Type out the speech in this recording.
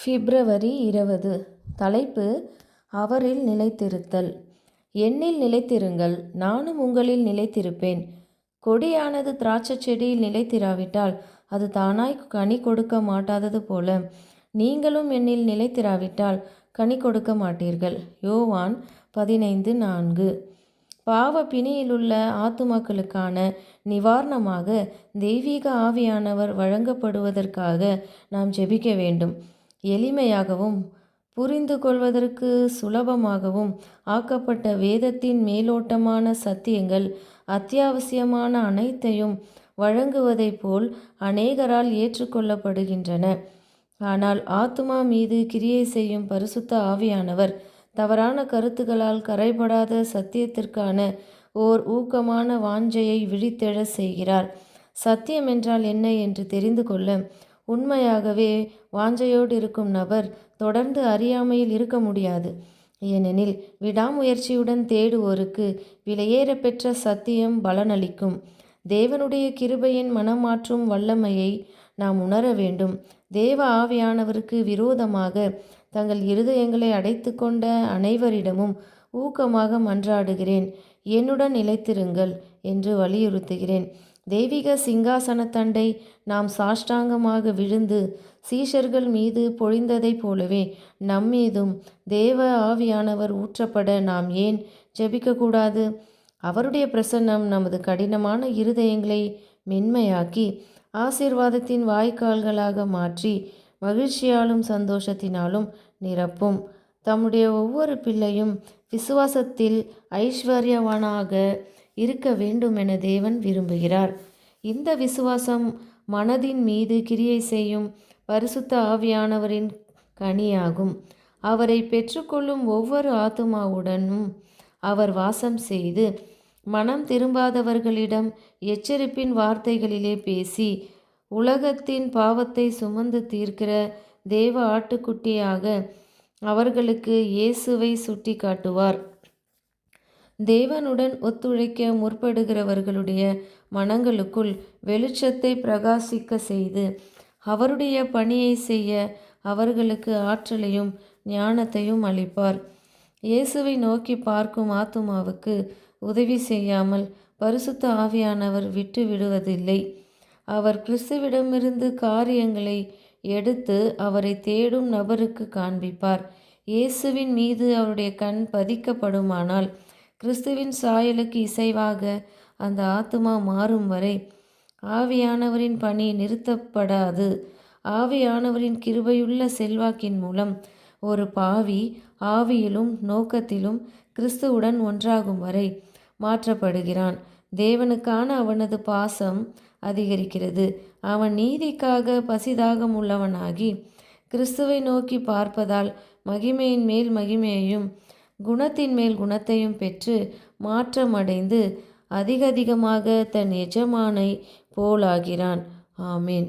பிப்ரவரி 20. தலைப்பு: அவரில் நிலைத்திருத்தல். என்னில் நிலைத்திருங்கள், நானும் உங்களில் நிலைத்திருப்பேன். கொடியானது திராட்சைச் செடியில் நிலைத்திராவிட்டால் அது தானாய் கனி கொடுக்க மாட்டாதது போல, நீங்களும் என்னில் நிலைத்திராவிட்டால் கனி கொடுக்க மாட்டீர்கள். யோவான் 15:4. பாவ பிணியிலுள்ள ஆத்துமாக்களுக்கான நிவாரணமாக தெய்வீக ஆவியானவர் வழங்கப்படுவதற்காக நாம் ஜெபிக்க வேண்டும். எளிமையாகவும் புரிந்து கொள்வதற்கு சுலபமாகவும் ஆக்கப்பட்ட வேதத்தின் மேலோட்டமான சத்தியங்கள் அத்தியாவசியமான அனைத்தையும் வழங்குவதைப் போல் அநேகரால் ஏற்றுக்கொள்ளப்படுகின்றன. ஆனால் ஆத்துமா மீது கிரியை செய்யும் பரிசுத்த ஆவியானவர் தவறான கருத்துக்களால் கரைபடாத சத்தியத்திற்கான ஓர் ஊக்கமான வாஞ்சையை விழித்தெழச் செய்கிறார். சத்தியம் என்றால் என்ன என்று தெரிந்து கொள்ள உண்மையாகவே வாஞ்சையோடு இருக்கும் நபர் தொடர்ந்து அறியாமையில் இருக்க முடியாது. ஏனெனில் விடாமுயற்சியுடன் தேடுவோருக்கு விலையேற பெற்ற சத்தியம் பலனளிக்கும். தேவனுடைய கிருபையின் மனமாற்றும் வல்லமையை நாம் உணர வேண்டும். தேவ ஆவியானவருக்கு விரோதமாக தங்கள் இருதயங்களை அடைத்து கொண்ட அனைவரிடமும் ஊக்கமாக மன்றாடுகிறேன், என்னுடன் நிலைத்திருங்கள் என்று வலியுறுத்துகிறேன். தெய்வீக சிங்காசனத்தண்டை நாம் சாஷ்டாங்கமாக விழுந்து சீஷர்கள் மீது பொழிந்ததைப் போலவே நம்மீதும் தேவ ஆவியானவர் ஊற்றப்பட நாம் ஏன் ஜெபிக்கக்கூடாது? அவருடைய பிரசன்னம் நமது கடினமான இருதயங்களை மென்மையாக்கி ஆசீர்வாதத்தின் வாய்க்கால்களாக மாற்றி மகிழ்ச்சியாலும் சந்தோஷத்தினாலும் நிரப்பும். தம்முடைய ஒவ்வொரு பிள்ளையும் விசுவாசத்தில் ஐஸ்வர்யவானாக இருக்க வேண்டுமென தேவன் விரும்புகிறார். இந்த விசுவாசம் மனதின் மீது கிரியை செய்யும் பரிசுத்த ஆவியானவரின் கனியாகும். அவரை பெற்றுக்கொள்ளும் ஒவ்வொரு ஆத்துமாவுடனும் அவர் வாசம் செய்து மனம் திரும்பாதவர்களிடம் எச்சரிப்பின் வார்த்தைகளிலே பேசி உலகத்தின் பாவத்தை சுமந்து தீர்க்கிற தேவ ஆட்டுக்குட்டியாக அவர்களுக்கு இயேசுவை சுட்டி காட்டுவார். தேவனுடன் ஒத்துழைக்க முற்படுகிறவர்களுடைய மனங்களுக்குள் வெளிச்சத்தை பிரகாசிக்க செய்து அவருடைய பணியை செய்ய அவர்களுக்கு ஆற்றலையும் ஞானத்தையும் அளிப்பார். இயேசுவை நோக்கி பார்க்கும் ஆத்துமாவுக்கு உதவி செய்யாமல் பரிசுத்த ஆவியானவர் விட்டு விடுவதில்லை. அவர் கிறிஸ்துவிடமிருந்து காரியங்களை எடுத்து அவரை தேடும் நபருக்கு காண்பிப்பார். இயேசுவின் மீது அவருடைய கண் பதிக்கப்படுமானால் கிறிஸ்துவின் சாயலுக்கு இசைவாக அந்த ஆத்துமா மாறும் வரை ஆவியானவரின் பணி நிறுத்தப்படாது. ஆவியானவரின் கிருபையுள்ள செல்வாக்கின் மூலம் ஒரு பாவி ஆவியிலும் நோக்கத்திலும் கிறிஸ்துவுடன் ஒன்றாகும் வரை மாற்றப்படுகிறான். தேவனுக்கான அவனது பாசம் அதிகரிக்கிறது. அவன் நீதிக்காக பசிதாகம் உள்ளவனாகி கிறிஸ்துவை நோக்கி பார்ப்பதால் மகிமையின் மேல் மகிமையையும் குணத்தின் மேல் குணத்தையும் பெற்று மாற்றமடைந்து அதிகமாக தன் எஜமானை போலாகிறான். ஆமேன்.